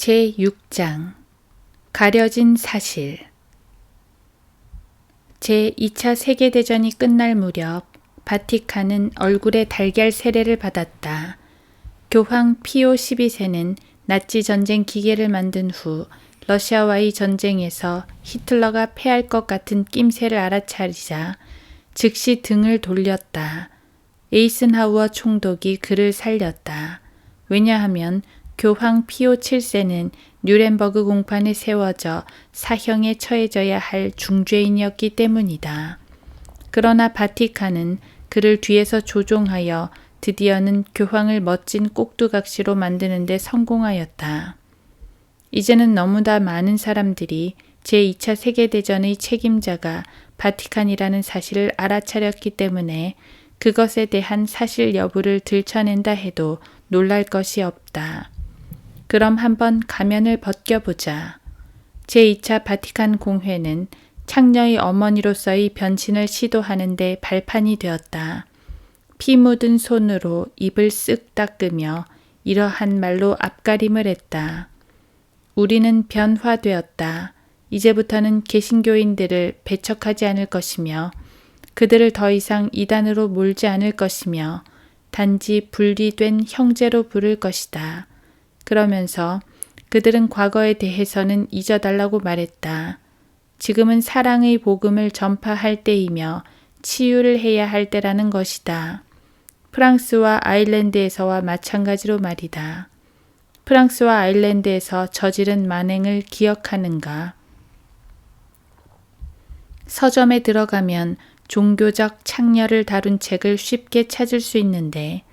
제6장 가려진 사실 제2차 세계대전이 끝날 무렵 바티칸은 얼굴에 달걀 세례를 받았다. 교황 피오 12세는 나치 전쟁 기계를 만든 후 러시아와의 전쟁에서 히틀러가 패할 것 같은 낌새를 알아차리자 즉시 등을 돌렸다. 에이센하우어 총독이 그를 살렸다. 왜냐하면 교황 피오 7세는 뉴렌버그 공판에 세워져 사형에 처해져야 할 중죄인이었기 때문이다. 그러나 바티칸은 그를 뒤에서 조종하여 드디어는 교황을 멋진 꼭두각시로 만드는 데 성공하였다. 이제는 너무나 많은 사람들이 제2차 세계대전의 책임자가 바티칸이라는 사실을 알아차렸기 때문에 그것에 대한 사실 여부를 들춰낸다 해도 놀랄 것이 없다. 그럼 한번 가면을 벗겨보자. 제2차 바티칸 공회는 창녀의 어머니로서의 변신을 시도하는데 발판이 되었다. 피 묻은 손으로 입을 쓱 닦으며 이러한 말로 앞가림을 했다. 우리는 변화되었다. 이제부터는 개신교인들을 배척하지 않을 것이며 그들을 더 이상 이단으로 몰지 않을 것이며 단지 분리된 형제로 부를 것이다. 그러면서 그들은 과거에 대해서는 잊어달라고 말했다. 지금은 사랑의 복음을 전파할 때이며 치유를 해야 할 때라는 것이다. 프랑스와 아일랜드에서와 마찬가지로 말이다. 프랑스와 아일랜드에서 저지른 만행을 기억하는가? 서점에 들어가면 종교적 창녀를 다룬 책을 쉽게 찾을 수 있는데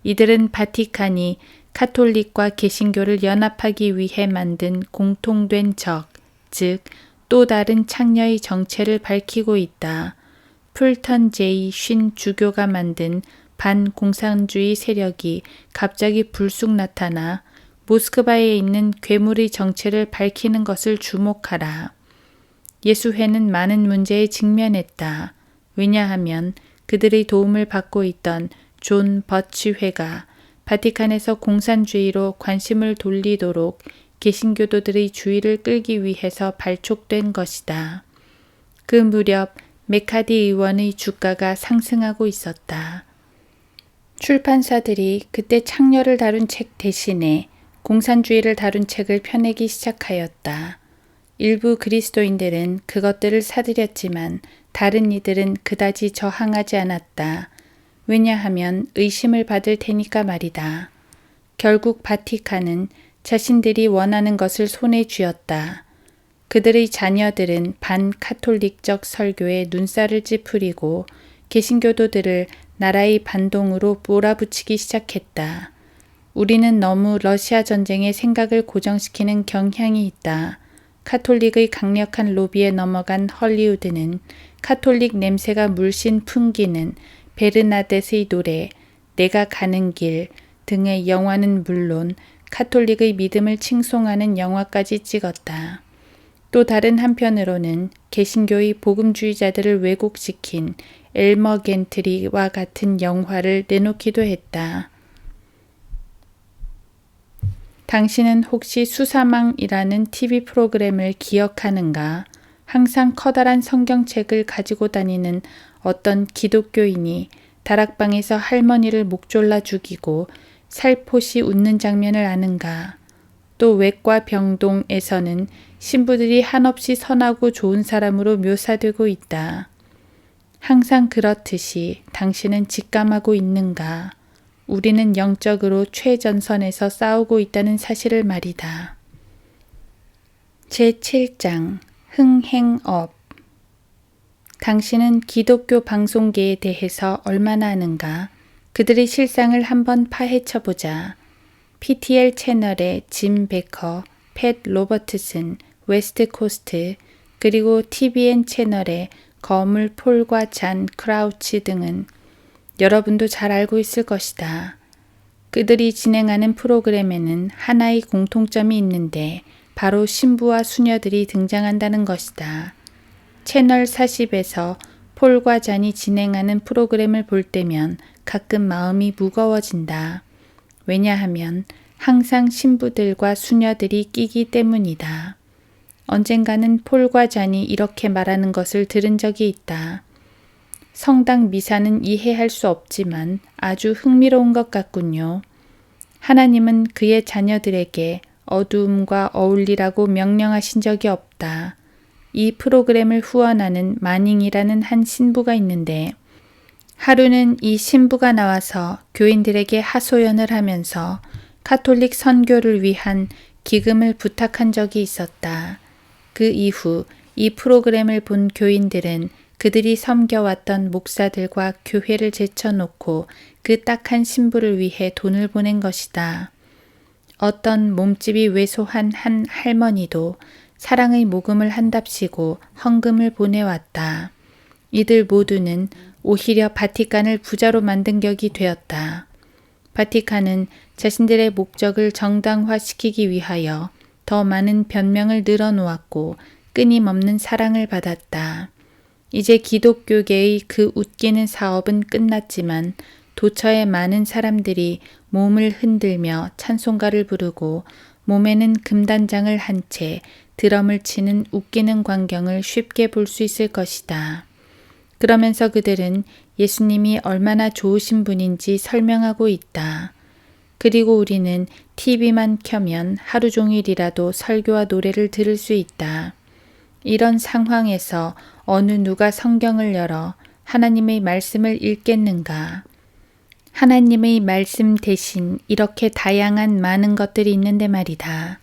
이들은 바티칸이 카톨릭과 개신교를 연합하기 위해 만든 공통된 적, 즉 또 다른 창녀의 정체를 밝히고 있다. 풀턴 제이 쉰 주교가 만든 반공산주의 세력이 갑자기 불쑥 나타나 모스크바에 있는 괴물의 정체를 밝히는 것을 주목하라. 예수회는 많은 문제에 직면했다. 왜냐하면 그들의 도움을 받고 있던 존 버치회가 바티칸에서 공산주의로 관심을 돌리도록 개신교도들의 주의를 끌기 위해서 발족된 것이다. 그 무렵 메카디 의원의 주가가 상승하고 있었다. 출판사들이 그때 창녀를 다룬 책 대신에 공산주의를 다룬 책을 펴내기 시작하였다. 일부 그리스도인들은 그것들을 사들였지만 다른 이들은 그다지 저항하지 않았다. 왜냐하면 의심을 받을 테니까 말이다. 결국 바티칸은 자신들이 원하는 것을 손에 쥐었다. 그들의 자녀들은 반카톨릭적 설교에 눈살을 찌푸리고 개신교도들을 나라의 반동으로 몰아붙이기 시작했다. 우리는 너무 러시아 전쟁의 생각을 고정시키는 경향이 있다. 카톨릭의 강력한 로비에 넘어간 헐리우드는 카톨릭 냄새가 물씬 풍기는 베르나뎃의 노래, 내가 가는 길 등의 영화는 물론 카톨릭의 믿음을 칭송하는 영화까지 찍었다. 또 다른 한편으로는 개신교의 복음주의자들을 왜곡시킨 엘머 겐트리와 같은 영화를 내놓기도 했다. 당신은 혹시 수사망이라는 TV 프로그램을 기억하는가? 항상 커다란 성경책을 가지고 다니는 어떤 기독교인이 다락방에서 할머니를 목졸라 죽이고 살포시 웃는 장면을 아는가? 또 외과 병동에서는 신부들이 한없이 선하고 좋은 사람으로 묘사되고 있다. 항상 그렇듯이 당신은 직감하고 있는가? 우리는 영적으로 최전선에서 싸우고 있다는 사실을 말이다. 제7장 흥행업 당신은 기독교 방송계에 대해서 얼마나 아는가? 그들의 실상을 한번 파헤쳐보자. PTL 채널의 짐 베커, 팻 로버트슨, 웨스트 코스트, 그리고 TBN 채널의 거물 폴과 잔 크라우치 등은 여러분도 잘 알고 있을 것이다. 그들이 진행하는 프로그램에는 하나의 공통점이 있는데 바로 신부와 수녀들이 등장한다는 것이다. 채널 40에서 폴과 잔이 진행하는 프로그램을 볼 때면 가끔 마음이 무거워진다. 왜냐하면 항상 신부들과 수녀들이 끼기 때문이다. 언젠가는 폴과 잔이 이렇게 말하는 것을 들은 적이 있다. 성당 미사는 이해할 수 없지만 아주 흥미로운 것 같군요. 하나님은 그의 자녀들에게 어두움과 어울리라고 명령하신 적이 없다. 이 프로그램을 후원하는 마닝이라는 한 신부가 있는데 하루는 이 신부가 나와서 교인들에게 하소연을 하면서 카톨릭 선교를 위한 기금을 부탁한 적이 있었다. 그 이후 이 프로그램을 본 교인들은 그들이 섬겨왔던 목사들과 교회를 제쳐놓고 그 딱한 신부를 위해 돈을 보낸 것이다. 어떤 몸집이 왜소한 한 할머니도 사랑의 모금을 한답시고 헌금을 보내왔다. 이들 모두는 오히려 바티칸을 부자로 만든 격이 되었다. 바티칸은 자신들의 목적을 정당화시키기 위하여 더 많은 변명을 늘어놓았고 끊임없는 사랑을 받았다. 이제 기독교계의 그 웃기는 사업은 끝났지만 도처의 많은 사람들이 몸을 흔들며 찬송가를 부르고 몸에는 금단장을 한 채 드럼을 치는 웃기는 광경을 쉽게 볼 수 있을 것이다. 그러면서 그들은 예수님이 얼마나 좋으신 분인지 설명하고 있다. 그리고 우리는 TV만 켜면 하루 종일이라도 설교와 노래를 들을 수 있다. 이런 상황에서 어느 누가 성경을 열어 하나님의 말씀을 읽겠는가? 하나님의 말씀 대신 이렇게 다양한 많은 것들이 있는데 말이다.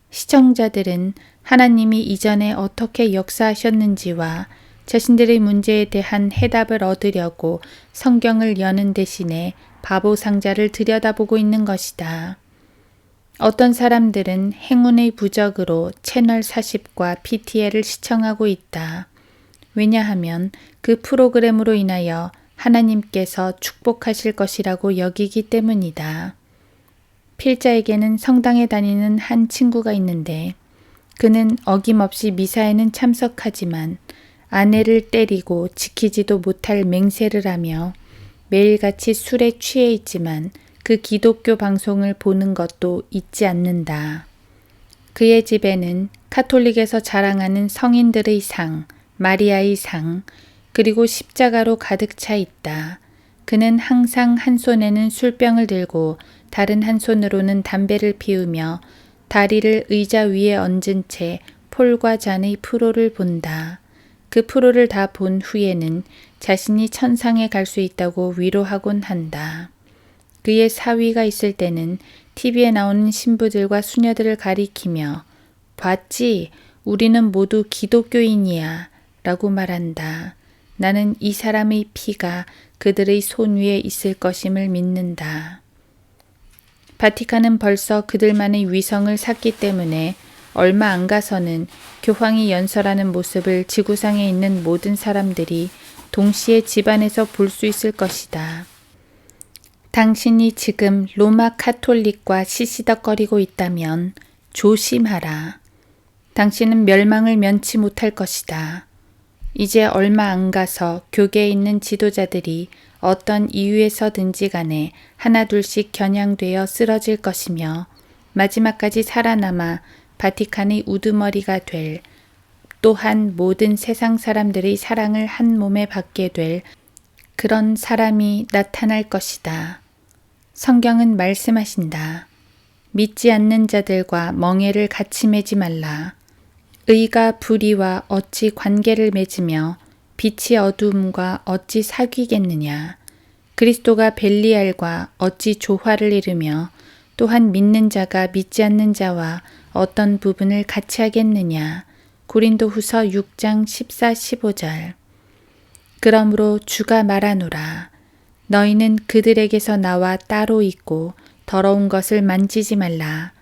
시청자들은 하나님이 이전에 어떻게 역사하셨는지와 자신들의 문제에 대한 해답을 얻으려고 성경을 여는 대신에 바보 상자를 들여다보고 있는 것이다. 어떤 사람들은 행운의 부적으로 채널 40과 PTL을 시청하고 있다. 왜냐하면 그 프로그램으로 인하여 하나님께서 축복하실 것이라고 여기기 때문이다. 필자에게는 성당에 다니는 한 친구가 있는데 그는 어김없이 미사에는 참석하지만 아내를 때리고 지키지도 못할 맹세를 하며 매일같이 술에 취해 있지만 그 기독교 방송을 보는 것도 잊지 않는다. 그의 집에는 카톨릭에서 자랑하는 성인들의 상, 마리아의 상, 그리고 십자가로 가득 차 있다. 그는 항상 한 손에는 술병을 들고 다른 한 손으로는 담배를 피우며 다리를 의자 위에 얹은 채 폴과 잔의 프로를 본다. 그 프로를 다 본 후에는 자신이 천상에 갈 수 있다고 위로하곤 한다. 그의 사위가 있을 때는 TV에 나오는 신부들과 수녀들을 가리키며 봤지? 우리는 모두 기독교인이야 라고 말한다. 나는 이 사람의 피가 그들의 손 위에 있을 것임을 믿는다. 바티칸은 벌써 그들만의 위성을 샀기 때문에 얼마 안 가서는 교황이 연설하는 모습을 지구상에 있는 모든 사람들이 동시에 집안에서 볼 수 있을 것이다. 당신이 지금 로마 카톨릭과 시시덕거리고 있다면 조심하라. 당신은 멸망을 면치 못할 것이다. 이제 얼마 안 가서 교계에 있는 지도자들이 어떤 이유에서든지 간에 하나둘씩 겨냥되어 쓰러질 것이며 마지막까지 살아남아 바티칸의 우두머리가 될, 또한 모든 세상 사람들의 사랑을 한 몸에 받게 될 그런 사람이 나타날 것이다. 성경은 말씀하신다. 믿지 않는 자들과 멍에를 같이 매지 말라. 의가 불의와 어찌 관계를 맺으며 빛이 어두움과 어찌 사귀겠느냐. 그리스도가 벨리알과 어찌 조화를 이루며 또한 믿는 자가 믿지 않는 자와 어떤 부분을 같이 하겠느냐. 고린도후서 6장 14, 15절. 그러므로 주가 말하노라. 너희는 그들에게서 나와 따로 있고 더러운 것을 만지지 말라.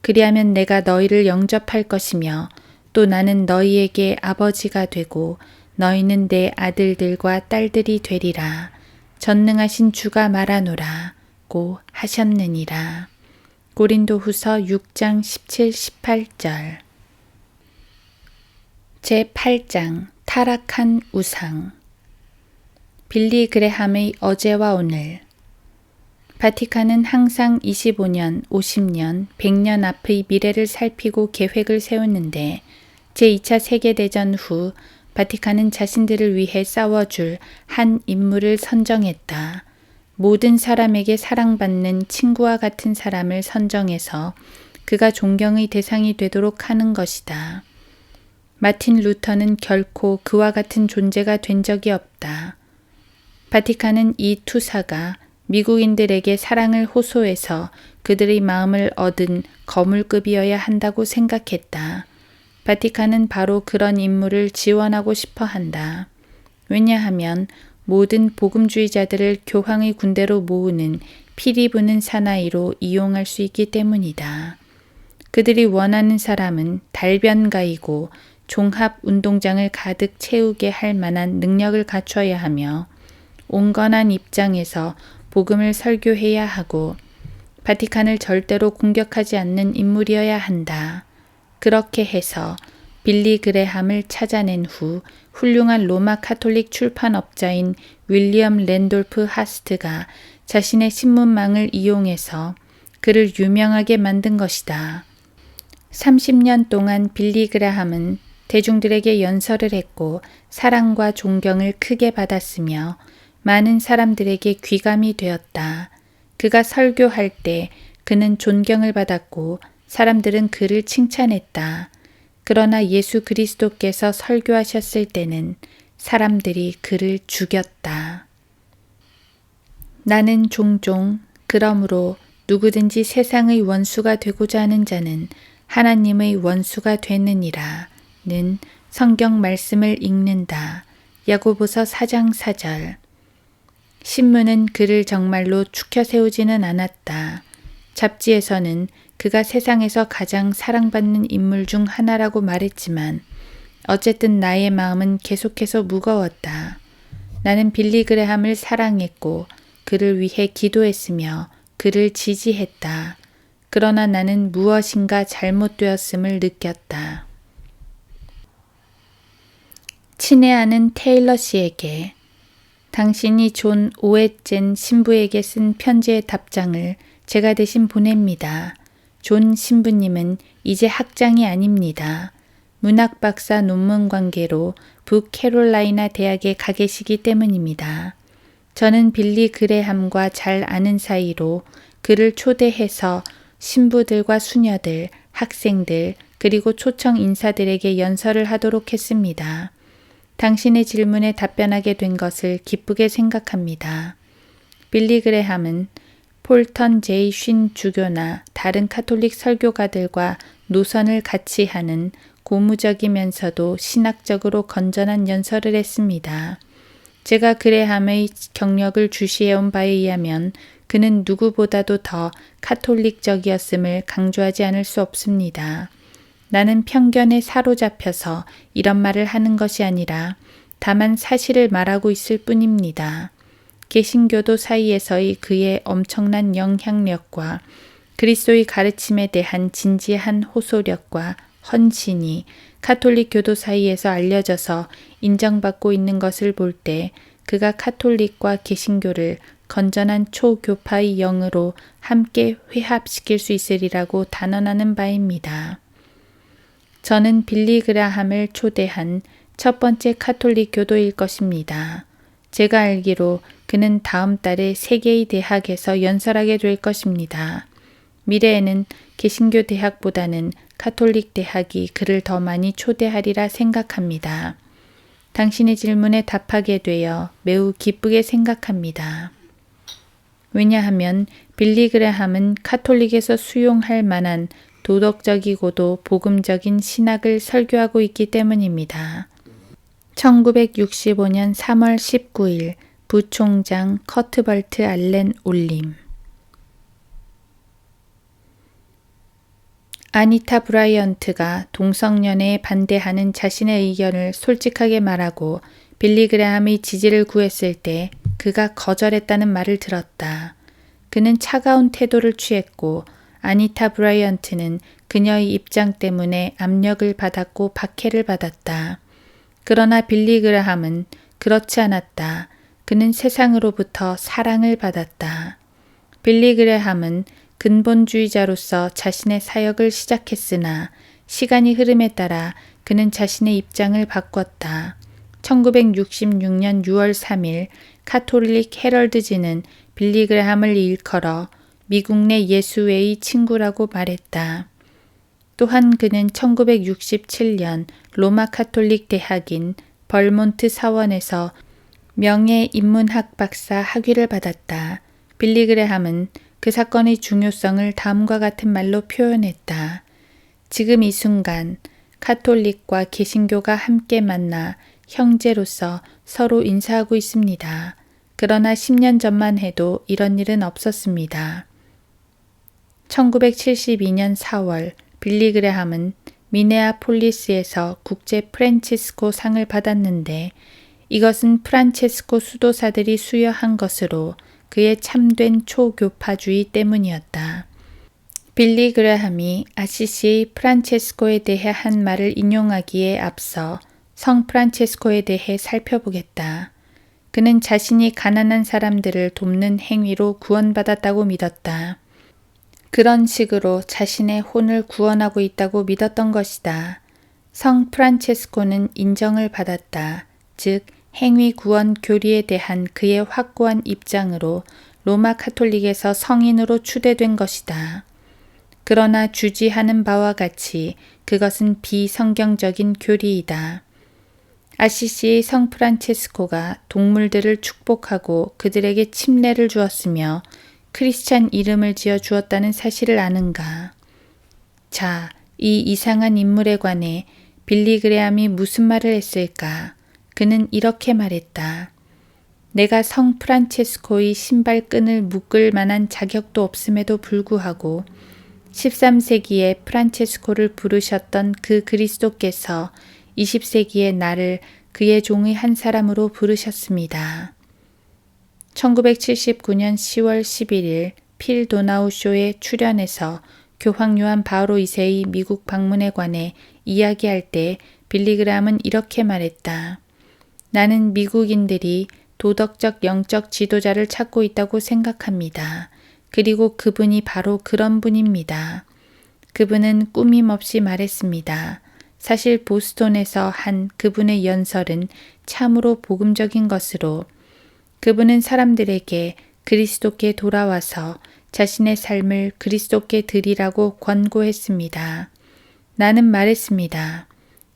그리하면 내가 너희를 영접할 것이며 또 나는 너희에게 아버지가 되고 너희는 내 아들들과 딸들이 되리라. 전능하신 주가 말하노라. 고 하셨느니라. 고린도후서 6장 17, 18절. 제8장 타락한 우상. 빌리 그레함의 어제와 오늘. 바티칸은 항상 25년, 50년, 100년 앞의 미래를 살피고 계획을 세우는데 제2차 세계대전 후 바티칸은 자신들을 위해 싸워줄 한 인물을 선정했다. 모든 사람에게 사랑받는 친구와 같은 사람을 선정해서 그가 존경의 대상이 되도록 하는 것이다. 마틴 루터는 결코 그와 같은 존재가 된 적이 없다. 바티칸은 이 투사가 미국인들에게 사랑을 호소해서 그들의 마음을 얻은 거물급이어야 한다고 생각했다. 바티칸은 바로 그런 인물을 지원하고 싶어 한다. 왜냐하면 모든 복음주의자들을 교황의 군대로 모으는 피리 부는 사나이로 이용할 수 있기 때문이다. 그들이 원하는 사람은 달변가이고 종합운동장을 가득 채우게 할 만한 능력을 갖춰야 하며 온건한 입장에서 복음을 설교해야 하고 바티칸을 절대로 공격하지 않는 인물이어야 한다. 그렇게 해서 빌리 그레함을 찾아낸 후 훌륭한 로마 카톨릭 출판업자인 윌리엄 랜돌프 하스트가 자신의 신문망을 이용해서 그를 유명하게 만든 것이다. 30년 동안 빌리 그레함은 대중들에게 연설을 했고 사랑과 존경을 크게 받았으며 많은 사람들에게 귀감이 되었다. 그가 설교할 때 그는 존경을 받았고 사람들은 그를 칭찬했다. 그러나 예수 그리스도께서 설교하셨을 때는 사람들이 그를 죽였다. 나는 종종 그러므로 누구든지 세상의 원수가 되고자 하는 자는 하나님의 원수가 되느니라 는 성경 말씀을 읽는다. 야고보서 4장 4절. 신문은 그를 정말로 추켜 세우지는 않았다. 잡지에서는 그가 세상에서 가장 사랑받는 인물 중 하나라고 말했지만 어쨌든 나의 마음은 계속해서 무거웠다. 나는 빌리 그레함을 사랑했고 그를 위해 기도했으며 그를 지지했다. 그러나 나는 무엇인가 잘못되었음을 느꼈다. 친애하는 테일러 씨에게 당신이 존 오에젠 신부에게 쓴 편지의 답장을 제가 대신 보냅니다. 존 신부님은 이제 학장이 아닙니다. 문학박사 논문 관계로 북캐롤라이나 대학에 가 계시기 때문입니다. 저는 빌리 그레함과 잘 아는 사이로 그를 초대해서 신부들과 수녀들, 학생들, 그리고 초청 인사들에게 연설을 하도록 했습니다. 당신의 질문에 답변하게 된 것을 기쁘게 생각합니다. 빌리 그레함은 폴턴 제이 쉰 주교나 다른 카톨릭 설교가들과 노선을 같이 하는 고무적이면서도 신학적으로 건전한 연설을 했습니다. 제가 그레함의 경력을 주시해온 바에 의하면 그는 누구보다도 더 카톨릭적이었음을 강조하지 않을 수 없습니다. 나는 편견에 사로잡혀서 이런 말을 하는 것이 아니라 다만 사실을 말하고 있을 뿐입니다. 개신교도 사이에서의 그의 엄청난 영향력과 그리스도의 가르침에 대한 진지한 호소력과 헌신이 카톨릭 교도 사이에서 알려져서 인정받고 있는 것을 볼 때 그가 카톨릭과 개신교를 건전한 초교파의 영으로 함께 회합시킬 수 있으리라고 단언하는 바입니다. 저는 빌리 그레함을 초대한 첫 번째 카톨릭 교도일 것입니다. 제가 알기로 그는 다음 달에 세계의 대학에서 연설하게 될 것입니다. 미래에는 개신교 대학보다는 카톨릭 대학이 그를 더 많이 초대하리라 생각합니다. 당신의 질문에 답하게 되어 매우 기쁘게 생각합니다. 왜냐하면 빌리 그레함은 카톨릭에서 수용할 만한 도덕적이고도 복음적인 신학을 설교하고 있기 때문입니다. 1965년 3월 19일 부총장 커트벌트 알렌 올림. 아니타 브라이언트가 동성연애에 반대하는 자신의 의견을 솔직하게 말하고 빌리 그레함의 지지를 구했을 때 그가 거절했다는 말을 들었다. 그는 차가운 태도를 취했고 아니타 브라이언트는 그녀의 입장 때문에 압력을 받았고 박해를 받았다. 그러나 빌리 그레함은 그렇지 않았다. 그는 세상으로부터 사랑을 받았다. 빌리 그레함은 근본주의자로서 자신의 사역을 시작했으나 시간이 흐름에 따라 그는 자신의 입장을 바꿨다. 1966년 6월 3일 카톨릭 헤럴드지는 빌리 그레함을 일컬어 미국 내 예수회의 친구라고 말했다. 또한 그는 1967년 로마 카톨릭 대학인 벌몬트 사원에서 명예인문학 박사 학위를 받았다. 빌리 그레함은 그 사건의 중요성을 다음과 같은 말로 표현했다. 지금 이 순간 카톨릭과 개신교가 함께 만나 형제로서 서로 인사하고 있습니다. 그러나 10년 전만 해도 이런 일은 없었습니다. 1972년 4월 빌리 그레함은 미네아폴리스에서 국제 프란치스코 상을 받았는데 이것은 프란체스코 수도사들이 수여한 것으로 그의 참된 초교파주의 때문이었다. 빌리 그레함이 아시시의 프란체스코에 대해 한 말을 인용하기에 앞서 성 프란체스코에 대해 살펴보겠다. 그는 자신이 가난한 사람들을 돕는 행위로 구원받았다고 믿었다. 그런 식으로 자신의 혼을 구원하고 있다고 믿었던 것이다. 성 프란체스코는 인정을 받았다. 즉 행위 구원 교리에 대한 그의 확고한 입장으로 로마 카톨릭에서 성인으로 추대된 것이다. 그러나 주지하는 바와 같이 그것은 비성경적인 교리이다. 아시시의 성 프란체스코가 동물들을 축복하고 그들에게 침례를 주었으며 크리스찬 이름을 지어 주었다는 사실을 아는가? 자, 이 이상한 인물에 관해 빌리 그레함이 무슨 말을 했을까? 그는 이렇게 말했다. 내가 성 프란체스코의 신발끈을 묶을 만한 자격도 없음에도 불구하고 13세기에 프란체스코를 부르셨던 그 그리스도께서 20세기에 나를 그의 종의 한 사람으로 부르셨습니다. 1979년 10월 11일 필 도나우 쇼에 출연해서 교황 요한 바오로 2세의 미국 방문에 관해 이야기할 때 빌리 그레함은 이렇게 말했다. 나는 미국인들이 도덕적 영적 지도자를 찾고 있다고 생각합니다. 그리고 그분이 바로 그런 분입니다. 그분은 꾸밈없이 말했습니다. 사실 보스턴에서 한 그분의 연설은 참으로 복음적인 것으로 그분은 사람들에게 그리스도께 돌아와서 자신의 삶을 그리스도께 드리라고 권고했습니다. 나는 말했습니다.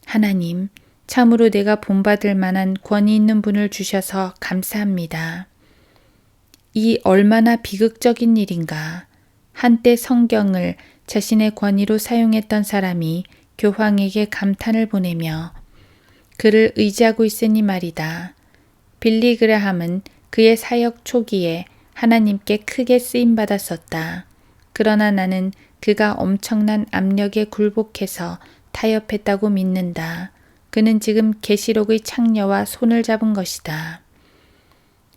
하나님, 참으로 내가 본받을 만한 권위 있는 분을 주셔서 감사합니다. 이 얼마나 비극적인 일인가. 한때 성경을 자신의 권위로 사용했던 사람이 교황에게 감탄을 보내며 그를 의지하고 있으니 말이다. 빌리 그레함은 그의 사역 초기에 하나님께 크게 쓰임받았었다. 그러나 나는 그가 엄청난 압력에 굴복해서 타협했다고 믿는다. 그는 지금 계시록의 창녀와 손을 잡은 것이다.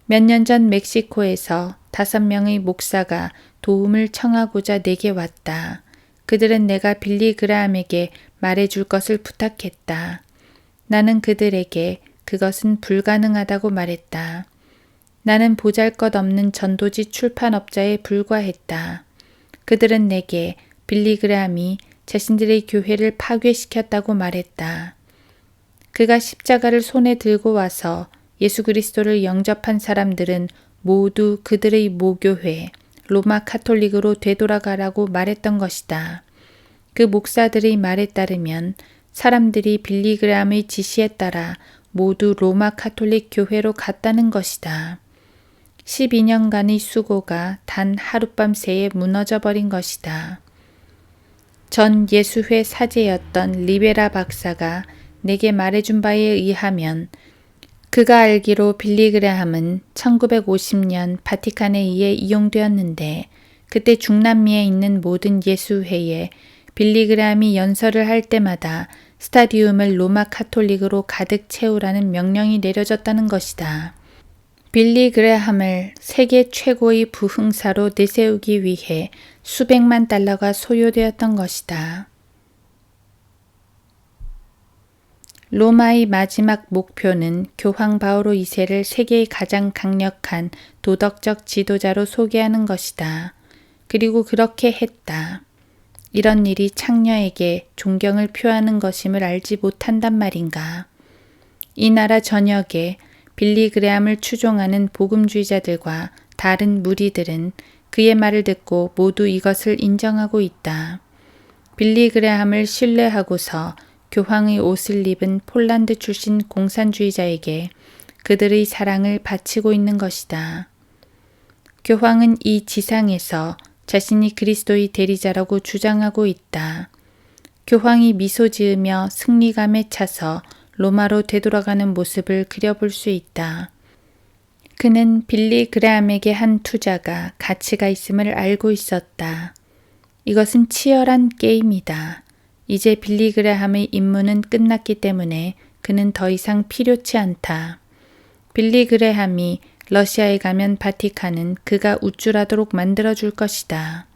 몇 년 전 멕시코에서 5명의 목사가 도움을 청하고자 내게 왔다. 그들은 내가 빌리 그레함에게 말해줄 것을 부탁했다. 나는 그들에게 그것은 불가능하다고 말했다. 나는 보잘것없는 전도지 출판업자에 불과했다. 그들은 내게 빌리 그레함이 자신들의 교회를 파괴시켰다고 말했다. 그가 십자가를 손에 들고 와서 예수 그리스도를 영접한 사람들은 모두 그들의 모교회, 로마 카톨릭으로 되돌아가라고 말했던 것이다. 그 목사들의 말에 따르면 사람들이 빌리 그레함의 지시에 따라 모두 로마 카톨릭 교회로 갔다는 것이다. 12년간의 수고가 단 하룻밤 새에 무너져 버린 것이다. 전 예수회 사제였던 리베라 박사가 내게 말해준 바에 의하면 그가 알기로 빌리 그레함은 1950년 바티칸에 의해 이용되었는데 그때 중남미에 있는 모든 예수회에 빌리 그레함이 연설을 할 때마다 스타디움을 로마 카톨릭으로 가득 채우라는 명령이 내려졌다는 것이다. 빌리 그레함을 세계 최고의 부흥사로 내세우기 위해 수백만 달러가 소요되었던 것이다. 로마의 마지막 목표는 교황 바오로 2세를 세계의 가장 강력한 도덕적 지도자로 소개하는 것이다. 그리고 그렇게 했다. 이런 일이 창녀에게 존경을 표하는 것임을 알지 못한단 말인가. 이 나라 전역에 빌리 그레함을 추종하는 복음주의자들과 다른 무리들은 그의 말을 듣고 모두 이것을 인정하고 있다. 빌리 그레함을 신뢰하고서 교황의 옷을 입은 폴란드 출신 공산주의자에게 그들의 사랑을 바치고 있는 것이다. 교황은 이 지상에서 자신이 그리스도의 대리자라고 주장하고 있다. 교황이 미소 지으며 승리감에 차서 로마로 되돌아가는 모습을 그려볼 수 있다. 그는 빌리 그레함에게 한 투자가 가치가 있음을 알고 있었다. 이것은 치열한 게임이다. 이제 빌리 그레함의 임무는 끝났기 때문에 그는 더 이상 필요치 않다. 빌리 그레함이 러시아에 가면 바티칸은 그가 우쭐하도록 만들어줄 것이다.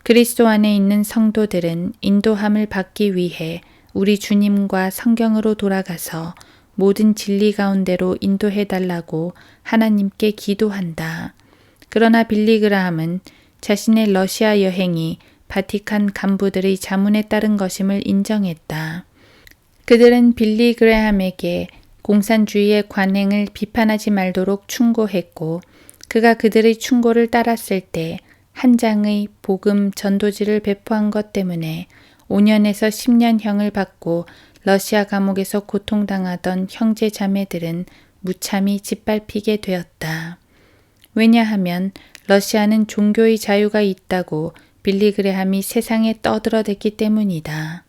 그리스도 안에 있는 성도들은 인도함을 받기 위해 우리 주님과 성경으로 돌아가서 모든 진리 가운데로 인도해달라고 하나님께 기도한다. 그러나 빌리 그레함은 자신의 러시아 여행이 바티칸 간부들의 자문에 따른 것임을 인정했다. 그들은 빌리 그레함에게 공산주의의 관행을 비판하지 말도록 충고했고 그가 그들의 충고를 따랐을 때 한 장의 복음 전도지를 배포한 것 때문에 5년에서 10년형을 받고 러시아 감옥에서 고통당하던 형제 자매들은 무참히 짓밟히게 되었다. 왜냐하면 러시아는 종교의 자유가 있다고 빌리 그레함이 세상에 떠들어댔기 때문이다.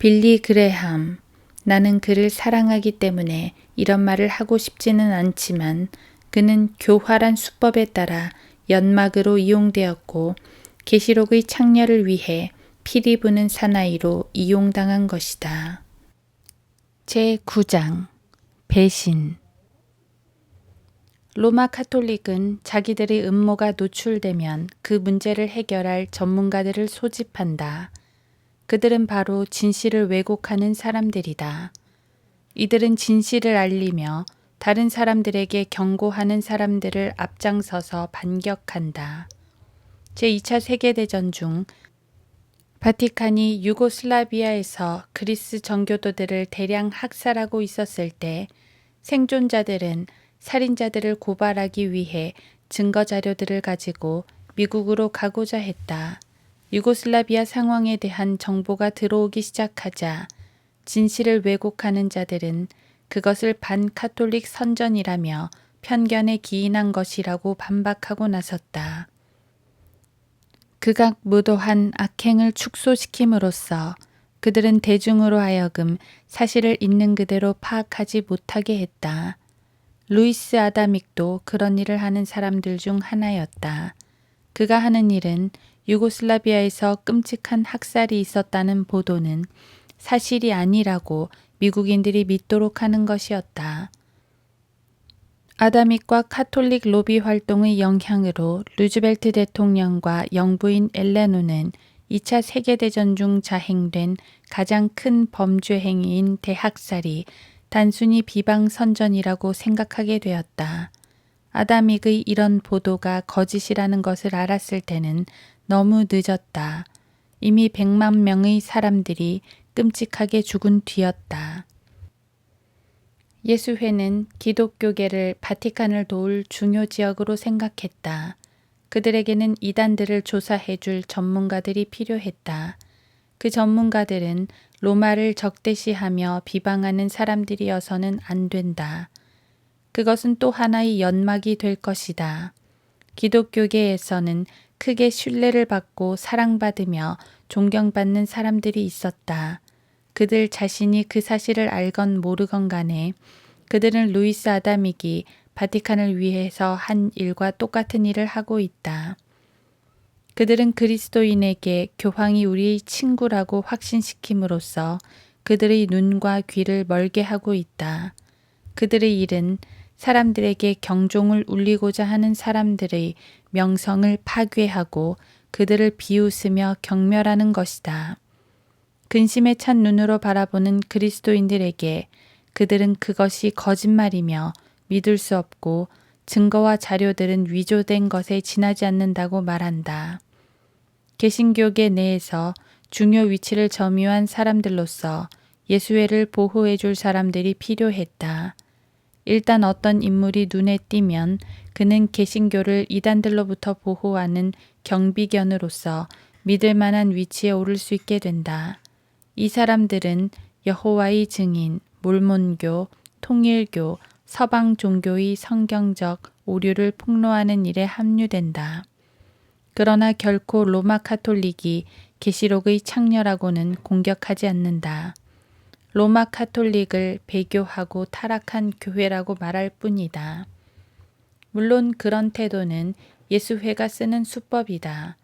빌리 그레함, 나는 그를 사랑하기 때문에 이런 말을 하고 싶지는 않지만 그는 교활한 수법에 따라 연막으로 이용되었고 계시록의 창녀를 위해 피리 부는 사나이로 이용당한 것이다. 제9장 배신. 로마 카톨릭은 자기들의 음모가 노출되면 그 문제를 해결할 전문가들을 소집한다. 그들은 바로 진실을 왜곡하는 사람들이다. 이들은 진실을 알리며 다른 사람들에게 경고하는 사람들을 앞장서서 반격한다. 제2차 세계대전 중 바티칸이 유고슬라비아에서 그리스 정교도들을 대량 학살하고 있었을 때 생존자들은 살인자들을 고발하기 위해 증거 자료들을 가지고 미국으로 가고자 했다. 유고슬라비아 상황에 대한 정보가 들어오기 시작하자 진실을 왜곡하는 자들은 그것을 반카톨릭 선전이라며 편견에 기인한 것이라고 반박하고 나섰다. 극악무도한 악행을 축소시킴으로써 그들은 대중으로 하여금 사실을 있는 그대로 파악하지 못하게 했다. 루이스 아다믹도 그런 일을 하는 사람들 중 하나였다. 그가 하는 일은 유고슬라비아에서 끔찍한 학살이 있었다는 보도는 사실이 아니라고 미국인들이 믿도록 하는 것이었다. 아다믹과 카톨릭 로비 활동의 영향으로 루즈벨트 대통령과 영부인 엘레노는 2차 세계대전 중 자행된 가장 큰 범죄 행위인 대학살이 단순히 비방선전이라고 생각하게 되었다. 아다믹의 이런 보도가 거짓이라는 것을 알았을 때는 너무 늦었다. 이미 100만 명의 사람들이 끔찍하게 죽은 뒤였다. 예수회는 기독교계를 바티칸을 도울 중요 지역으로 생각했다. 그들에게는 이단들을 조사해 줄 전문가들이 필요했다. 그 전문가들은 로마를 적대시하며 비방하는 사람들이어서는 안 된다. 그것은 또 하나의 연막이 될 것이다. 기독교계에서는 크게 신뢰를 받고 사랑받으며 존경받는 사람들이 있었다. 그들 자신이 그 사실을 알건 모르건 간에 그들은 루이스 아다믹이 바티칸을 위해서 한 일과 똑같은 일을 하고 있다. 그들은 그리스도인에게 교황이 우리의 친구라고 확신시킴으로써 그들의 눈과 귀를 멀게 하고 있다. 그들의 일은 사람들에게 경종을 울리고자 하는 사람들의 명성을 파괴하고 그들을 비웃으며 경멸하는 것이다. 근심에 찬 눈으로 바라보는 그리스도인들에게 그들은 그것이 거짓말이며 믿을 수 없고 증거와 자료들은 위조된 것에 지나지 않는다고 말한다. 개신교계 내에서 중요 위치를 점유한 사람들로서 예수회를 보호해 줄 사람들이 필요했다. 일단 어떤 인물이 눈에 띄면 그는 개신교를 이단들로부터 보호하는 경비견으로서 믿을 만한 위치에 오를 수 있게 된다. 이 사람들은 여호와의 증인, 몰몬교, 통일교, 서방 종교의 성경적 오류를 폭로하는 일에 합류된다. 그러나 결코 로마 카톨릭이 계시록의 창녀라고는 공격하지 않는다. 로마 카톨릭을 배교하고 타락한 교회라고 말할 뿐이다. 물론 그런 태도는 예수회가 쓰는 수법이다.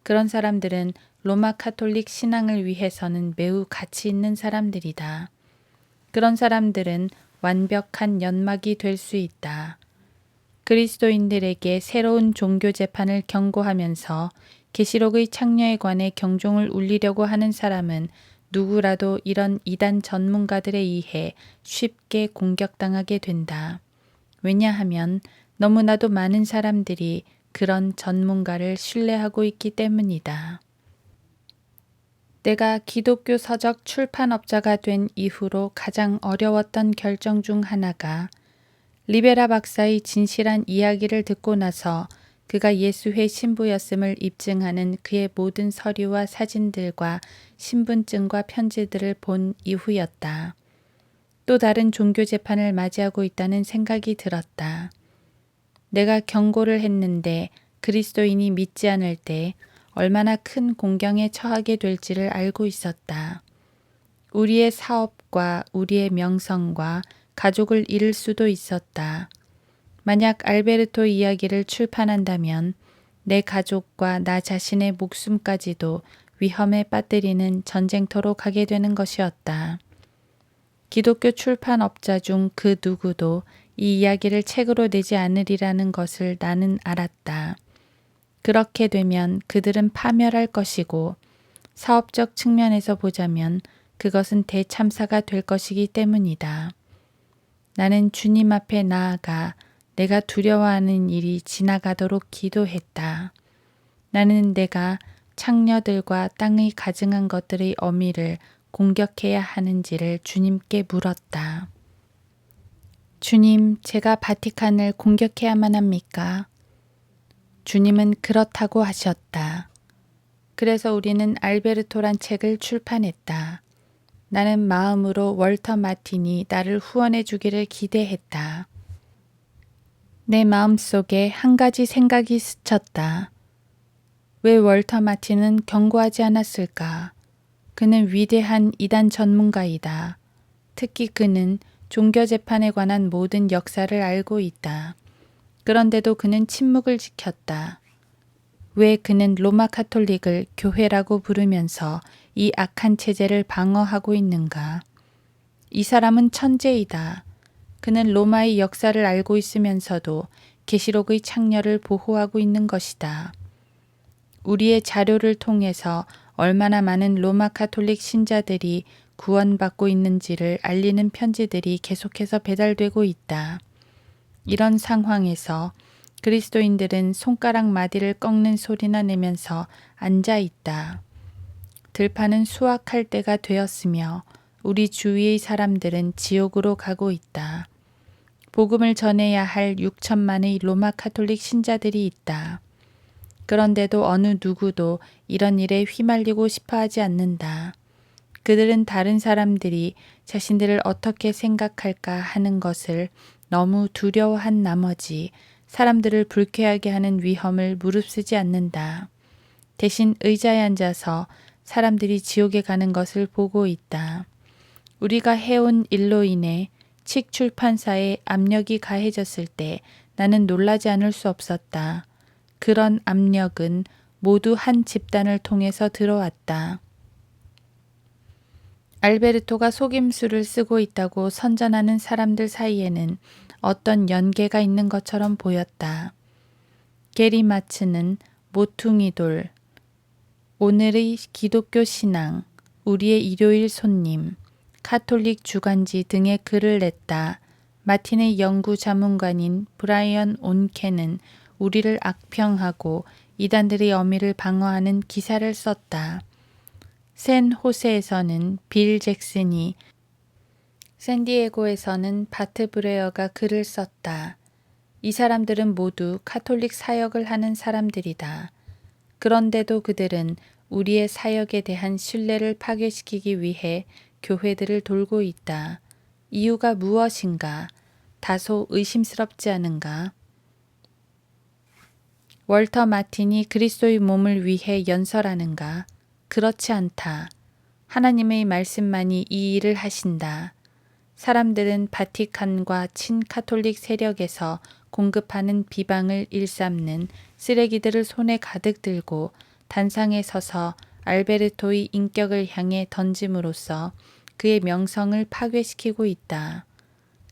그런 사람들은 로마 카톨릭 신앙을 위해서는 매우 가치 있는 사람들이다. 그런 사람들은 완벽한 연막이 될 수 있다. 그리스도인들에게 새로운 종교 재판을 경고하면서 계시록의 창녀에 관해 경종을 울리려고 하는 사람은 누구라도 이런 이단 전문가들에 의해 쉽게 공격당하게 된다. 왜냐하면 너무나도 많은 사람들이 그런 전문가를 신뢰하고 있기 때문이다. 내가 기독교 서적 출판업자가 된 이후로 가장 어려웠던 결정 중 하나가 리베라 박사의 진실한 이야기를 듣고 나서 그가 예수회 신부였음을 입증하는 그의 모든 서류와 사진들과 신분증과 편지들을 본 이후였다. 또 다른 종교 재판을 맞이하고 있다는 생각이 들었다. 내가 경고를 했는데 그리스도인이 믿지 않을 때 얼마나 큰 공경에 처하게 될지를 알고 있었다. 우리의 사업과 우리의 명성과 가족을 잃을 수도 있었다. 만약 알베르토 이야기를 출판한다면 내 가족과 나 자신의 목숨까지도 위험에 빠뜨리는 전쟁터로 가게 되는 것이었다. 기독교 출판업자 중 그 누구도 이 이야기를 책으로 내지 않으리라는 것을 나는 알았다. 그렇게 되면 그들은 파멸할 것이고 사업적 측면에서 보자면 그것은 대참사가 될 것이기 때문이다. 나는 주님 앞에 나아가 내가 두려워하는 일이 지나가도록 기도했다. 나는 내가 창녀들과 땅의 가증한 것들의 어미를 공격해야 하는지를 주님께 물었다. 주님, 제가 바티칸을 공격해야만 합니까? 주님은 그렇다고 하셨다. 그래서 우리는 알베르토란 책을 출판했다. 나는 마음으로 월터 마틴이 나를 후원해 주기를 기대했다. 내 마음속에 한 가지 생각이 스쳤다. 왜 월터 마틴은 경고하지 않았을까? 그는 위대한 이단 전문가이다. 특히 그는 종교 재판에 관한 모든 역사를 알고 있다. 그런데도 그는 침묵을 지켰다. 왜 그는 로마 카톨릭을 교회라고 부르면서 이 악한 체제를 방어하고 있는가? 이 사람은 천재이다. 그는 로마의 역사를 알고 있으면서도 계시록의 창녀를 보호하고 있는 것이다. 우리의 자료를 통해서 얼마나 많은 로마 카톨릭 신자들이 구원받고 있는지를 알리는 편지들이 계속해서 배달되고 있다. 이런 상황에서 그리스도인들은 손가락 마디를 꺾는 소리나 내면서 앉아 있다. 들판은 수확할 때가 되었으며 우리 주위의 사람들은 지옥으로 가고 있다. 복음을 전해야 할 6천만의 로마 카톨릭 신자들이 있다. 그런데도 어느 누구도 이런 일에 휘말리고 싶어 하지 않는다. 그들은 다른 사람들이 자신들을 어떻게 생각할까 하는 것을 너무 두려워한 나머지 사람들을 불쾌하게 하는 위험을 무릅쓰지 않는다. 대신 의자에 앉아서 사람들이 지옥에 가는 것을 보고 있다. 우리가 해온 일로 인해 칙 출판사에 압력이 가해졌을 때 나는 놀라지 않을 수 없었다. 그런 압력은 모두 한 집단을 통해서 들어왔다. 알베르토가 속임수를 쓰고 있다고 선전하는 사람들 사이에는 어떤 연계가 있는 것처럼 보였다. 게리 마츠는 모퉁이돌, 오늘의 기독교 신앙, 우리의 일요일 손님, 카톨릭 주간지 등에 글을 냈다. 마틴의 연구 자문관인 브라이언 온케는 우리를 악평하고 이단들의 어미를 방어하는 기사를 썼다. 샌 호세에서는 빌 잭슨이, 샌디에고에서는 바트 브레어가 글을 썼다. 이 사람들은 모두 카톨릭 사역을 하는 사람들이다. 그런데도 그들은 우리의 사역에 대한 신뢰를 파괴시키기 위해 교회들을 돌고 있다. 이유가 무엇인가? 다소 의심스럽지 않은가? 월터 마틴이 그리스도의 몸을 위해 연설하는가? 그렇지 않다. 하나님의 말씀만이 이 일을 하신다. 사람들은 바티칸과 친카톨릭 세력에서 공급하는 비방을 일삼는 쓰레기들을 손에 가득 들고 단상에 서서 알베르토의 인격을 향해 던짐으로써 그의 명성을 파괴시키고 있다.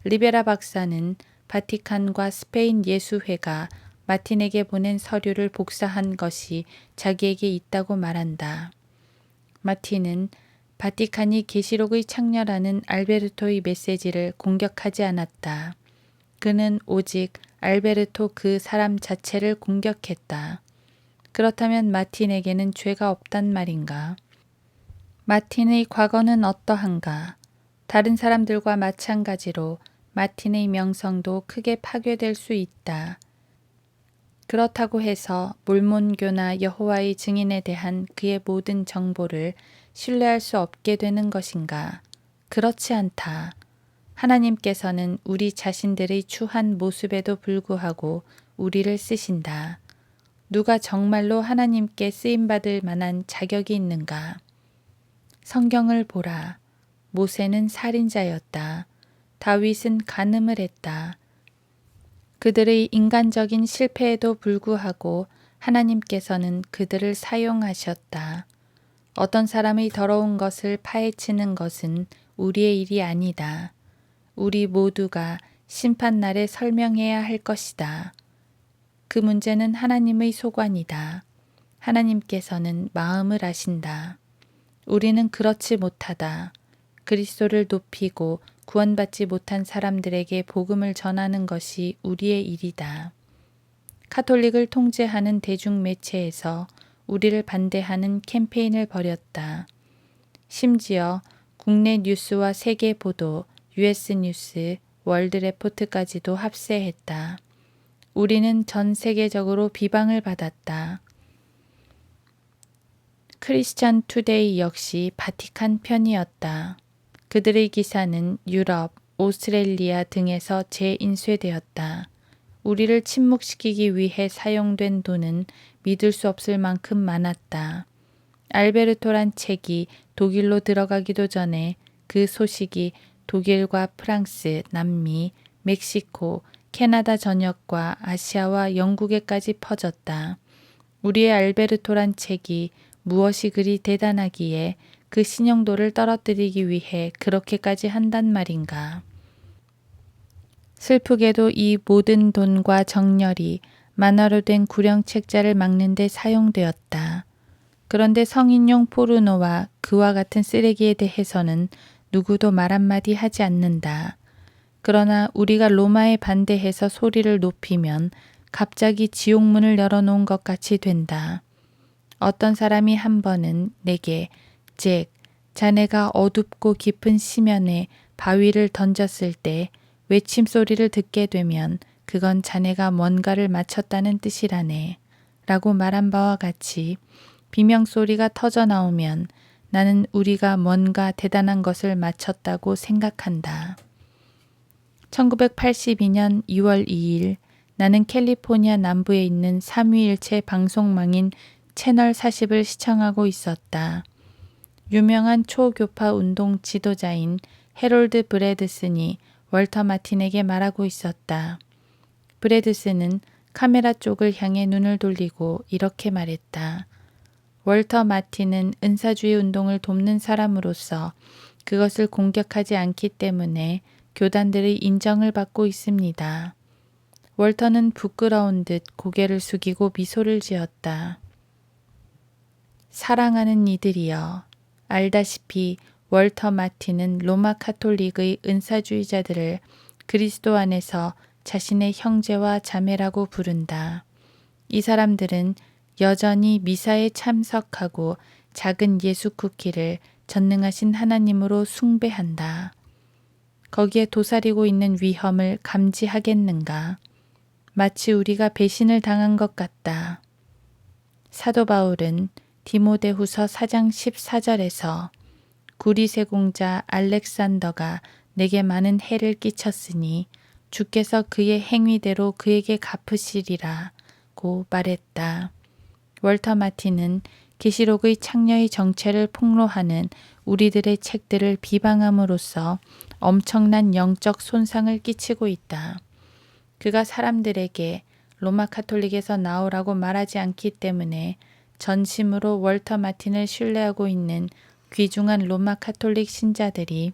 리베라 박사는 바티칸과 스페인 예수회가 마틴에게 보낸 서류를 복사한 것이 자기에게 있다고 말한다. 마틴은 바티칸이 계시록의 창녀라는 알베르토의 메시지를 공격하지 않았다. 그는 오직 알베르토 그 사람 자체를 공격했다. 그렇다면 마틴에게는 죄가 없단 말인가? 마틴의 과거는 어떠한가? 다른 사람들과 마찬가지로 마틴의 명성도 크게 파괴될 수 있다. 그렇다고 해서 몰몬교나 여호와의 증인에 대한 그의 모든 정보를 신뢰할 수 없게 되는 것인가? 그렇지 않다. 하나님께서는 우리 자신들의 추한 모습에도 불구하고 우리를 쓰신다. 누가 정말로 하나님께 쓰임받을 만한 자격이 있는가? 성경을 보라. 모세는 살인자였다. 다윗은 간음을 했다. 그들의 인간적인 실패에도 불구하고 하나님께서는 그들을 사용하셨다. 어떤 사람의 더러운 것을 파헤치는 것은 우리의 일이 아니다. 우리 모두가 심판날에 설명해야 할 것이다. 그 문제는 하나님의 소관이다. 하나님께서는 마음을 아신다. 우리는 그렇지 못하다. 그리스도를 높이고 구원받지 못한 사람들에게 복음을 전하는 것이 우리의 일이다. 카톨릭을 통제하는 대중매체에서 우리를 반대하는 캠페인을 벌였다. 심지어 국내 뉴스와 세계 보도, US 뉴스, 월드 레포트까지도 합세했다. 우리는 전 세계적으로 비방을 받았다. 크리스찬 투데이 역시 바티칸 편이었다. 그들의 기사는 유럽, 오스트레일리아 등에서 재인쇄되었다. 우리를 침묵시키기 위해 사용된 돈은 믿을 수 없을 만큼 많았다. 알베르토란 책이 독일로 들어가기도 전에 그 소식이 독일과 프랑스, 남미, 멕시코, 캐나다 전역과 아시아와 영국에까지 퍼졌다. 우리의 알베르토란 책이 무엇이 그리 대단하기에 그 신용도를 떨어뜨리기 위해 그렇게까지 한단 말인가. 슬프게도 이 모든 돈과 정열이 만화로 된 구령 책자를 막는 데 사용되었다. 그런데 성인용 포르노와 그와 같은 쓰레기에 대해서는 누구도 말 한마디 하지 않는다. 그러나 우리가 로마에 반대해서 소리를 높이면 갑자기 지옥문을 열어놓은 것 같이 된다. 어떤 사람이 한 번은 내게 잭, 자네가 어둡고 깊은 심연에 바위를 던졌을 때 외침 소리를 듣게 되면 그건 자네가 뭔가를 맞췄다는 뜻이라네 라고 말한 바와 같이 비명소리가 터져 나오면 나는 우리가 뭔가 대단한 것을 맞췄다고 생각한다. 1982년 2월 2일 나는 캘리포니아 남부에 있는 삼위일체 방송망인 채널 40을 시청하고 있었다. 유명한 초교파 운동 지도자인 해롤드 브래드슨이 월터 마틴에게 말하고 있었다. 브래드슨은 카메라 쪽을 향해 눈을 돌리고 이렇게 말했다. 월터 마틴은 은사주의 운동을 돕는 사람으로서 그것을 공격하지 않기 때문에 교단들의 인정을 받고 있습니다. 월터는 부끄러운 듯 고개를 숙이고 미소를 지었다. 사랑하는 이들이여, 알다시피 월터 마틴은 로마 카톨릭의 은사주의자들을 그리스도 안에서 자신의 형제와 자매라고 부른다. 이 사람들은 여전히 미사에 참석하고 작은 예수 쿠키를 전능하신 하나님으로 숭배한다. 거기에 도사리고 있는 위험을 감지하겠는가? 마치 우리가 배신을 당한 것 같다. 사도 바울은 디모데후서 4장 14절에서 구리세공자 알렉산더가 내게 많은 해를 끼쳤으니 주께서 그의 행위대로 그에게 갚으시리라고 말했다. 월터 마틴은 계시록의 창녀의 정체를 폭로하는 우리들의 책들을 비방함으로써 엄청난 영적 손상을 끼치고 있다. 그가 사람들에게 로마 카톨릭에서 나오라고 말하지 않기 때문에 전심으로 월터 마틴을 신뢰하고 있는 귀중한 로마 카톨릭 신자들이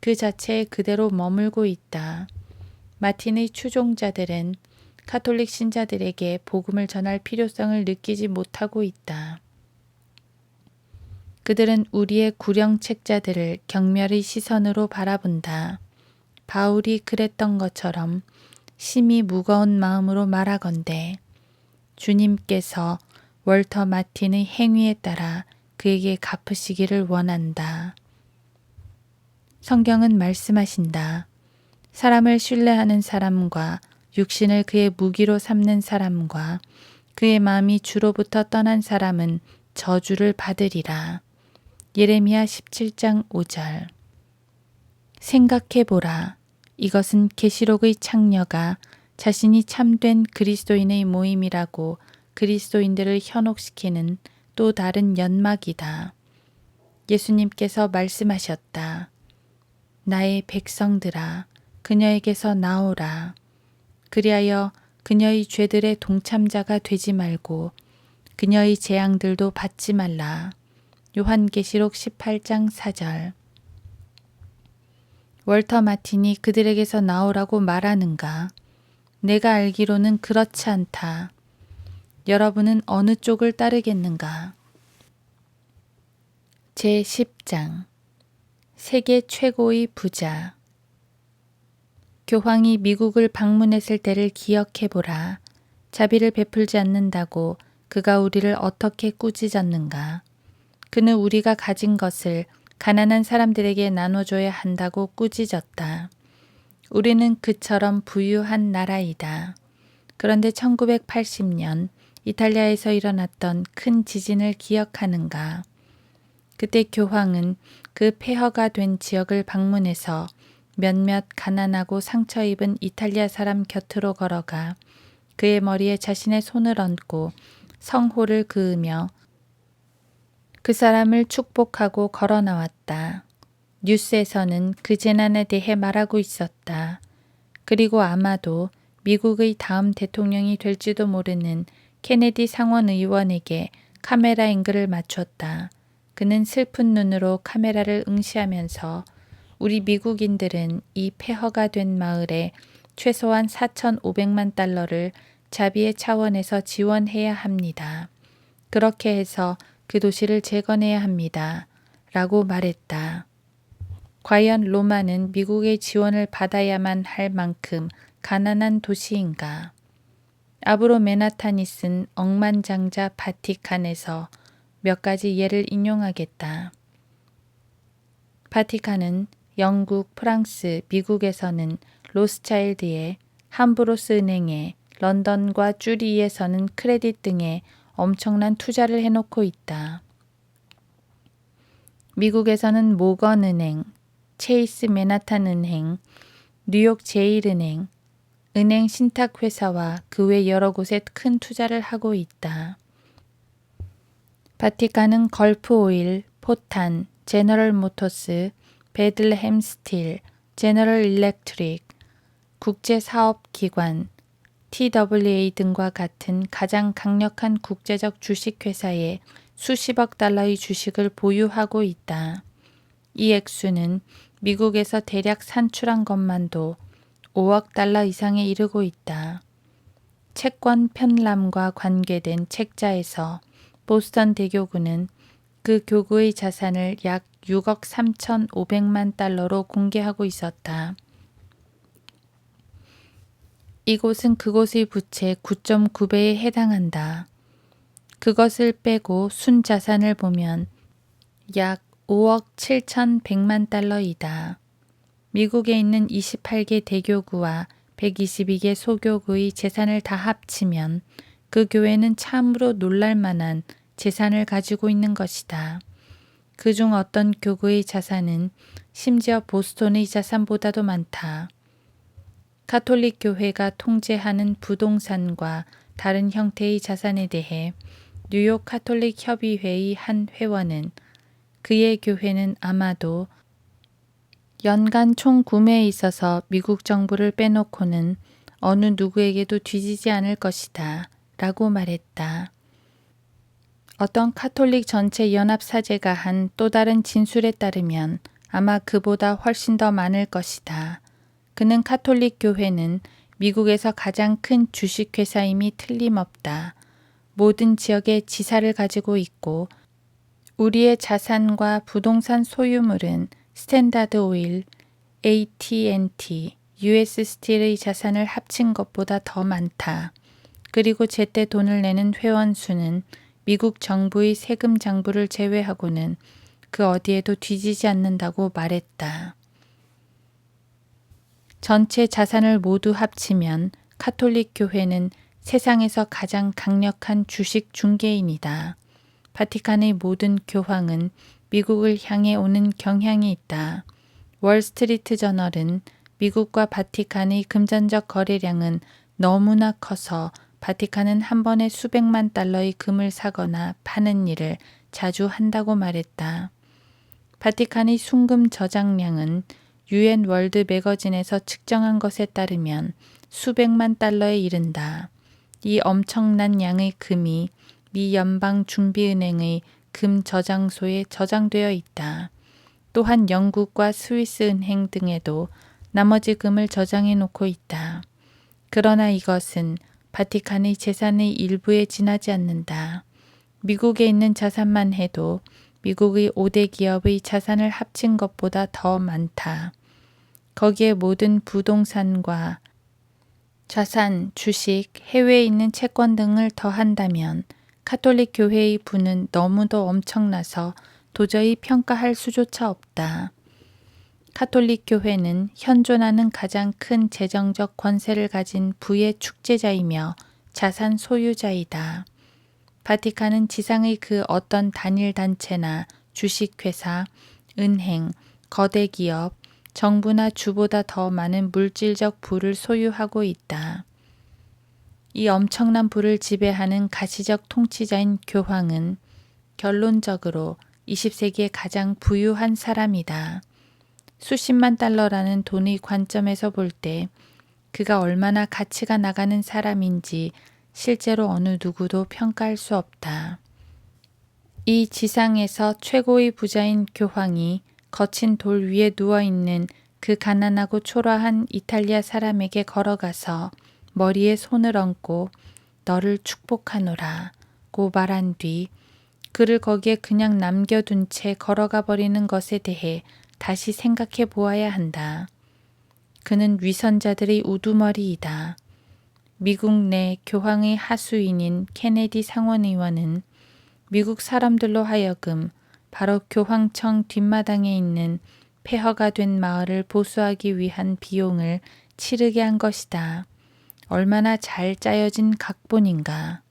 그 자체에 그대로 머물고 있다. 마틴의 추종자들은 카톨릭 신자들에게 복음을 전할 필요성을 느끼지 못하고 있다. 그들은 우리의 구령책자들을 경멸의 시선으로 바라본다. 바울이 그랬던 것처럼 심히 무거운 마음으로 말하건대 주님께서 월터 마틴의 행위에 따라 그에게 갚으시기를 원한다. 성경은 말씀하신다. 사람을 신뢰하는 사람과 육신을 그의 무기로 삼는 사람과 그의 마음이 주로부터 떠난 사람은 저주를 받으리라. 예레미야 17장 5절. 생각해보라. 이것은 계시록의 창녀가 자신이 참된 그리스도인의 모임이라고 그리스도인들을 현혹시키는 또 다른 연막이다. 예수님께서 말씀하셨다. 나의 백성들아, 그녀에게서 나오라. 그리하여 그녀의 죄들의 동참자가 되지 말고 그녀의 재앙들도 받지 말라. 요한계시록 18장 4절. 월터 마틴이 그들에게서 나오라고 말하는가? 내가 알기로는 그렇지 않다. 여러분은 어느 쪽을 따르겠는가? 제10장 세계 최고의 부자. 교황이 미국을 방문했을 때를 기억해보라. 자비를 베풀지 않는다고 그가 우리를 어떻게 꾸짖었는가? 그는 우리가 가진 것을 가난한 사람들에게 나눠줘야 한다고 꾸짖었다. 우리는 그처럼 부유한 나라이다. 그런데 1980년 이탈리아에서 일어났던 큰 지진을 기억하는가? 그때 교황은 그 폐허가 된 지역을 방문해서 몇몇 가난하고 상처 입은 이탈리아 사람 곁으로 걸어가 그의 머리에 자신의 손을 얹고 성호를 그으며 그 사람을 축복하고 걸어 나왔다. 뉴스에서는 그 재난에 대해 말하고 있었다. 그리고 아마도 미국의 다음 대통령이 될지도 모르는 케네디 상원 의원에게 카메라 앵글을 맞췄다. 그는 슬픈 눈으로 카메라를 응시하면서 우리 미국인들은 이 폐허가 된 마을에 최소한 4,500만 달러를 자비의 차원에서 지원해야 합니다. 그렇게 해서 그 도시를 재건해야 합니다. 라고 말했다. 과연 로마는 미국의 지원을 받아야만 할 만큼 가난한 도시인가? 아브로 메나탄이 쓴 억만장자 바티칸에서 몇 가지 예를 인용하겠다. 바티칸은 영국, 프랑스, 미국에서는 로스차일드에, 함부로스 은행에, 런던과 쭈리히에서는 크레딧 등에 엄청난 투자를 해놓고 있다. 미국에서는 모건 은행, 체이스 맨하탄 은행, 뉴욕 제일은행, 은행 신탁회사와 그 외 여러 곳에 큰 투자를 하고 있다. 바티칸은 걸프 오일, 포탄, 제너럴 모터스, 베들레헴 스틸, 제너럴 일렉트릭, 국제사업기관, TWA 등과 같은 가장 강력한 국제적 주식회사에 수십억 달러의 주식을 보유하고 있다. 이 액수는 미국에서 대략 산출한 것만도 5억 달러 이상에 이르고 있다. 채권 편람과 관계된 책자에서 보스턴 대교구는 그 교구의 자산을 약 6억 3,500만 달러로 공개하고 있었다. 이곳은 그곳의 부채 9.9배에 해당한다. 그것을 빼고 순 자산을 보면 약 5억 7,100만 달러이다. 미국에 있는 28개 대교구와 122개 소교구의 재산을 다 합치면 그 교회는 참으로 놀랄만한 재산을 가지고 있는 것이다. 그중 어떤 교구의 자산은 심지어 보스턴의 자산보다도 많다. 가톨릭 교회가 통제하는 부동산과 다른 형태의 자산에 대해 뉴욕 가톨릭 협의회의 한 회원은 그의 교회는 아마도 연간 총 구매에 있어서 미국 정부를 빼놓고는 어느 누구에게도 뒤지지 않을 것이다 라고 말했다. 어떤 가톨릭 전체 연합 사제가 한 또 다른 진술에 따르면 아마 그보다 훨씬 더 많을 것이다. 그는 가톨릭 교회는 미국에서 가장 큰 주식회사임이 틀림없다. 모든 지역에 지사를 가지고 있고 우리의 자산과 부동산 소유물은 스탠다드 오일, AT&T, US 스틸의 자산을 합친 것보다 더 많다. 그리고 제때 돈을 내는 회원 수는 미국 정부의 세금 장부를 제외하고는 그 어디에도 뒤지지 않는다고 말했다. 전체 자산을 모두 합치면 가톨릭 교회는 세상에서 가장 강력한 주식 중개인이다. 바티칸의 모든 교황은 미국을 향해 오는 경향이 있다. 월스트리트 저널은 미국과 바티칸의 금전적 거래량은 너무나 커서 바티칸은 한 번에 수백만 달러의 금을 사거나 파는 일을 자주 한다고 말했다. 바티칸의 순금 저장량은 UN 월드 매거진에서 측정한 것에 따르면 수백만 달러에 이른다. 이 엄청난 양의 금이 미 연방준비은행의 금 저장소에 저장되어 있다. 또한 영국과 스위스 은행 등에도 나머지 금을 저장해 놓고 있다. 그러나 이것은 바티칸의 재산의 일부에 지나지 않는다. 미국에 있는 자산만 해도 미국의 5대 기업의 자산을 합친 것보다 더 많다. 거기에 모든 부동산과 자산, 주식, 해외에 있는 채권 등을 더한다면 가톨릭 교회의 부는 너무도 엄청나서 도저히 평가할 수조차 없다. 가톨릭 교회는 현존하는 가장 큰 재정적 권세를 가진 부의 축제자이며 자산 소유자이다. 바티칸은 지상의 그 어떤 단일 단체나 주식회사, 은행, 거대 기업, 정부나 주보다 더 많은 물질적 부를 소유하고 있다. 이 엄청난 부를 지배하는 가시적 통치자인 교황은 결론적으로 20세기의 가장 부유한 사람이다. 수십만 달러라는 돈의 관점에서 볼 때 그가 얼마나 가치가 나가는 사람인지 실제로 어느 누구도 평가할 수 없다. 이 지상에서 최고의 부자인 교황이 거친 돌 위에 누워있는 그 가난하고 초라한 이탈리아 사람에게 걸어가서 머리에 손을 얹고 너를 축복하노라 고 말한 뒤 그를 거기에 그냥 남겨둔 채 걸어가 버리는 것에 대해 다시 생각해 보아야 한다. 그는 위선자들의 우두머리이다. 미국 내 교황의 하수인인 케네디 상원의원은 미국 사람들로 하여금 바로 교황청 뒷마당에 있는 폐허가 된 마을을 보수하기 위한 비용을 치르게 한 것이다. 얼마나 잘 짜여진 각본인가.